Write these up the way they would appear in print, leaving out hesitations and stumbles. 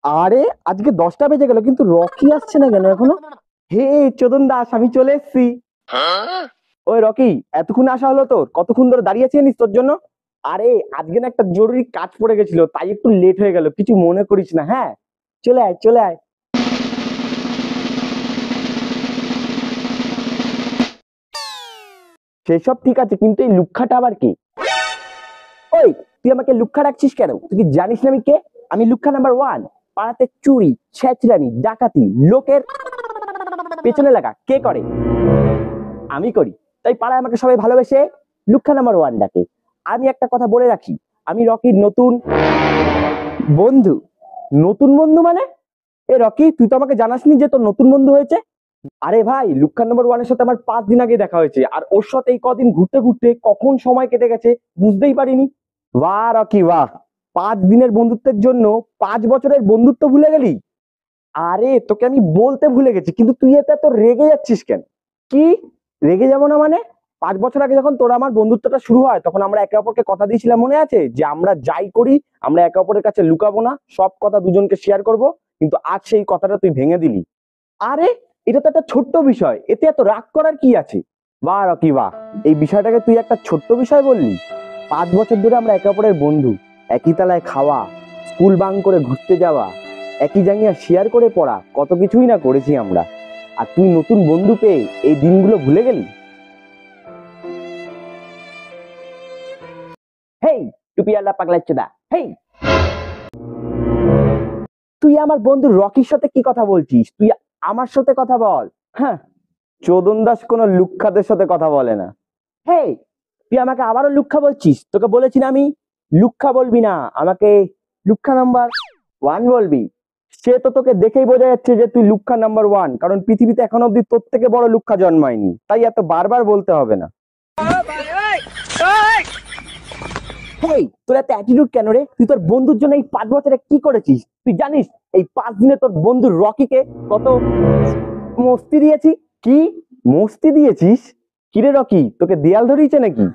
আরে আজকে 10টা বেজে গেল কিন্তু রকি আসছে না কেন এখনো? হে চোদন দাস, আমি চলে এসেছি। ওই রকি, এতক্ষণ আসা হলো তোর? কতক্ষণ ধরে দাঁড়িয়ে আছি জানিস তোর জন্য? আরে আজকে না একটা জরুরি কাজ পড়ে গেছিল, তাই একটু লেট হয়ে গেল, কিছু মনে করিস না। হ্যাঁ, চলে আয় চলে আয়। সেসব ঠিক আছে, কিন্তু এই লুক্ষাটা আবার কি? ওই, তুই আমাকে লুক্ষা রাখছিস কেন? তুই কি জানিস না আমি কে? আমি লুক্ষা নাম্বার 1। পাড়াতে চুরি, ছেঁচড়ামি, ডাকাতি, লোকের পেছনে লাগা কে করে? আমি করি। তাই পাড়ায় আমাকে সবাই ভালোবেসে লুক্ষা নাম্বার 1 ডাকে। আমি একটা কথা বলে রাখি, আমি রকির নতুন বন্ধু। নতুন বন্ধু মানে? এ রকি, তুই তো আমাকে জানাসনি যে তোর নতুন বন্ধু হয়েছে। আরে ভাই, লুক্ষা নাম্বার 1 এর সাথে আমার 5 দিন আগে দেখা হয়েছে, আর ওর সাথে এই কদিন ঘুরতে ঘুরতে কখন সময় কেটে গেছে বুঝতেই পারিনি। বাহ রকি বাহ, 5 দিনের বন্ধুত্বের জন্য 5 বছরের বন্ধুত্ব ভুলে গেলি? আরে তোকে আমি বলতে ভুলে গেছি, কিন্তু তুই এত রেগে যাচ্ছিস কেন? কি রেগে যাবো না মানে? 5 বছর আগে যখন তোর আমার বন্ধুত্বটা শুরু হয়, তখন আমরা একে অপরকে কথা দিয়েছিলাম, মনে আছে? যে আমরা যাই করি আমরা একে অপরের কাছে লুকাবো না, সব কথা দুজনকে শেয়ার করব। কিন্তু আজ সেই কথাটা তুই ভেঙে দিলি। আরে এটা তো একটা ছোট্ট বিষয়, এতে এত রাগ করার কি আছে? বাহ রকি বাহ, এই বিষয়টাকে তুই একটা ছোট্ট বিষয় বললি? 5 বছর ধরে আমরা একে অপরের বন্ধু, একই তলায় খাওয়া, স্কুল বাং করে ঘুরতে যাওয়া, একই জায়গা শেয়ার করে পড়া, কত কিছুই না করেছি আমরা। আর তুই নতুন বন্ধু পেয়ে এই দিনগুলো ভুলে গেলি? হেই টুপিওয়ালা পাগলা চোদা, হেই, তুই আমার বন্ধু রকির সাথে কি কথা বলছিস? তুই আমার সাথে কথা বল। হ্যাঁ, চোদন দাস কোনো লুখ্খাদের সাথে কথা বলে না। হেই, তুই আমাকে আবারও লুখ্খা বলছিস? তোকে বলেছি না আমি লুখ্খা বলবি না, আমাকে লুখ্খা নাম্বার 1 বলবি। সে তো তোকে দেখেই বোঝা যাচ্ছে যে তুই লুখ্খা নাম্বার 1, কারণ পৃথিবীতে এখন অব্দি তোর থেকে বড় লুখ্খা জন্মায়নি, তাই এত বারবার বলতে হবে না। হেই, তোর এত অ্যাটিটিউড কেন রে? তুই তোর বন্ধুর জন্য এই 5 বছরে কি করেছিস তুই জানিস? এই 5 দিনে তোর বন্ধু রকিকে কত মস্তি দিয়েছি। কি মস্তি দিয়েছিস? কিরে রকি, তোকে দেয়াল ধরিয়েছে নাকি?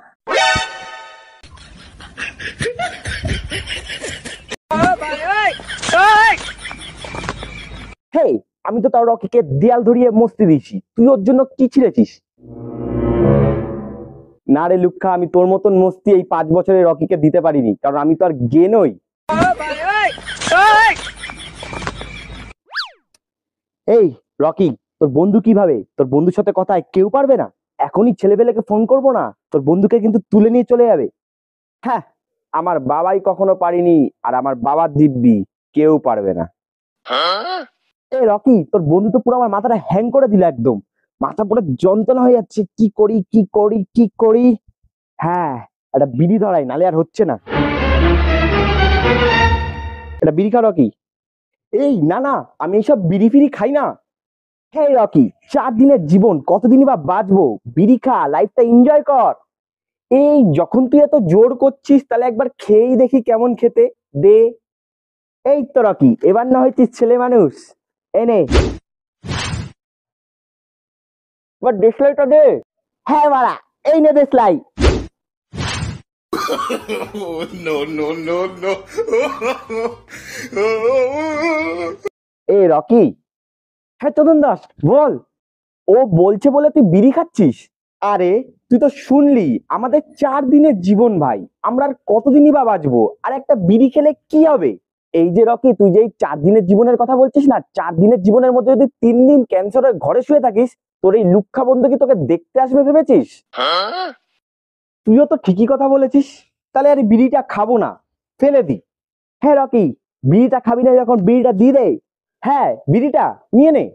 হেই, আমি তো তাও রকিকে দেয়াল ধরিয়ে মস্তি দিয়েছি, তুই ওর জন্য কি ছিঁড়েছিস? না রে লুক্ষা, আমি তোর মতন মস্তি এই 5 বছরে রকিকে দিতে পারিনি, কারণ আমি তো আর গে নই। এই রকি, তোর বন্ধু কিভাবে? তোর বন্ধুর সাথে কথা কেউ পারবে না? এখনই ছেলেবেলেকে ফোন করবো না, তোর বন্ধুকে কিন্তু তুলে নিয়ে চলে যাবে। হ্যাঁ, আমার বাবাই কখনো পারিনি, আর আমার বাবার দিব্যি কেউ পারবে না। এই রকি, তোর বন্ধু তো পুরো আমার মাথাটা হ্যাং করে দিল একদম। মাথা পুরো যন্ত্রণা হয়ে যাচ্ছে, কি করি কি করি কি করি। হ্যাঁ, একটা বিড়ি ধরাই, নালে আর হচ্ছে না। এটা বিড়ি খা রকি। এই না না, আমি এইসব বিড়ি ফিড়ি খাই না। হ্যাঁ রকি, 4 দিনের জীবন, কতদিনই বা বাঁচবো? বিড়ি খা, লাইফটা এনজয় কর। এই যখন তুই এত জোর করছিস, তাহলে একবার খেয়েই দেখি কেমন খেতে। দে। এই তো রকি, এবার না হয়েছিস ছেলে মানুষ। এনে এবার দেশলাইটা দে। হ্যাঁ বাড়া, এই নে দেশলাই। No, no, no, no. এ রকি, হ্যাঁ চন্দন দাস, বল। ও বলছে বলে তুই বিড়ি খাচ্ছিস? আরে তুই তো শুনলি, আমাদের 4 দিনের জীবন ভাই, আমরা আর কতদিনই বা বাঁচবো? আর একটা বিড়ি খেলে কি হবে? এই যে রকি, তুই যে এই 4 দিনের জীবনের কথা বলছিস না, 4 দিনের জীবনের মধ্যে যদি 3 দিন ক্যান্সারের ঘরে শুয়ে থাকিস, তোর এই লুখ্খা বন্ধু কি তোকে দেখতে আসবে ভেবেছিস? তুইও তো ঠিকই কথা বলেছিস। তাহলে আর এই বিড়িটা খাবো না, ফেলে দি। হ্যাঁ রকি, বিড়িটা খাবি না যখন বিড়িটা দিয়ে দে। হ্যাঁ, বিড়িটা নিয়ে নে।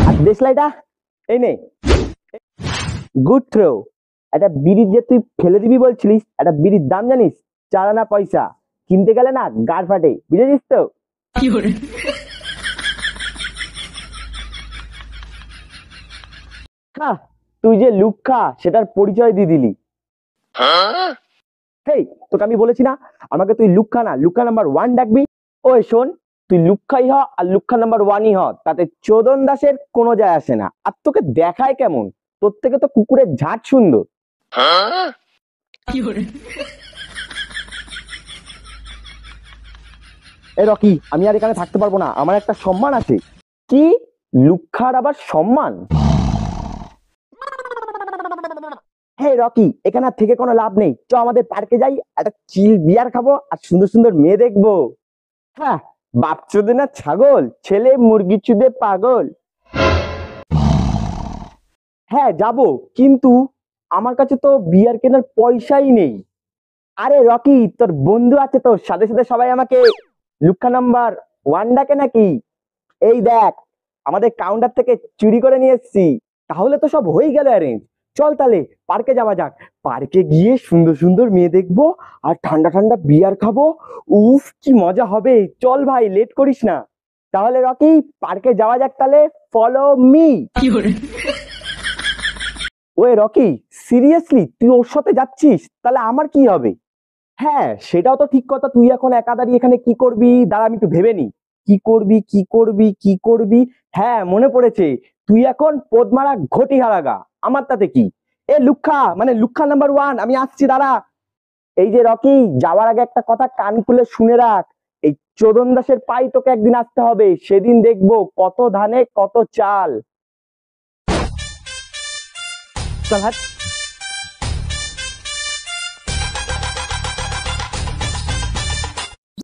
আর দেশলাইটা এই নে। Good throw. একটা বিড়ি যে তুই ফেলে দিবি বলছিলিস, একটা বিড়ির দাম জানিস? 4 আনা পয়সা। কিনতে গেলে না গাড় ফাটে, বুঝেছিস তো? হ্যাঁ, তুই যে লুখ্খা সেটার পরিচয় দিয়ে দিলি। হেই, তোকে আমি বলেছি না আমাকে তুই লুখ্খা না লুখ্খা নাম্বার 1 ডাকবি? ওই শোন, তুই লুখ্খাই হ আর লুখ্খা নাম্বার 1ই হ, তাতে চোদন দাসের কোনো যায় আসে না। আর তোকে দেখায় কেমন? তোর থেকে তো কুকুরের ঝাঁট সুন্দর। এ রকি, আমি আর এখানে থাকতে পারবো না, আমার একটা সম্মান আছে। কি? লুক্ষার আবার সম্মান? হে রকি, এখানে আর থেকে কোনো লাভ নেই, চ আমাদের পার্কে যাই, একটা চিল বিয়ার খাবো আর সুন্দর সুন্দর মেয়ে দেখবো। হ্যাঁ, বাপ চোদে না ছাগল, ছেলে মুরগি চুদে পাগল। হ্যাঁ যাব, কিন্তু আমার কাছে তো বিয়ার কেনার পয়সাই নেই। আরে রকি, তোর বন্ধু আছে তো, সাথে সাথে সবাই আমাকে লুক্ষা নাম্বার ওয়ান ডাকে নাকি? এই দেখ, আমাদের কাউন্টার থেকে চুরি করে নিয়ে এসেছি। তাহলে তো সব হয়ে গেল অ্যারেঞ্জ। চল তাহলে পার্কে যাওয়া যাক, পার্কে গিয়ে সুন্দর সুন্দর মেয়ে দেখবো আর ঠান্ডা ঠান্ডা বিয়ার খাবো। উফ, কি মজা হবে। চল ভাই, লেট করিস না। তাহলে রকি, পার্কে যাওয়া যাক তাহলে, ফলো মি। ওই রকি, সিরিয়াসলি তুই ওর সাথে যাচ্ছিস? তাহলে আমার কি হবে? হ্যাঁ, সেটাও তো ঠিক কথা। তুই এখন একা দাঁড়িয়ে এখানে কি করবি? দাঁড়া, আমি একটু ভেবে নি। কি করবি, কি করবি, কি করবি? হ্যাঁ, মনে পড়েছে। তুই এখন পদ্মারা ঘটি হারাগা, আমার তাতে কি? এ লুক্ষা, মানে লুক্ষা নাম্বার ওয়ান, আমি আসছি, দাঁড়া। এই যে রকি, যাওয়ার আগে একটা কথা কান খুলে শুনে রাখ। এই চোদন দাসের পাই তোকে একদিন আসতে হবে, সেদিন দেখবো কত ধানে কত চাল। চল হাট।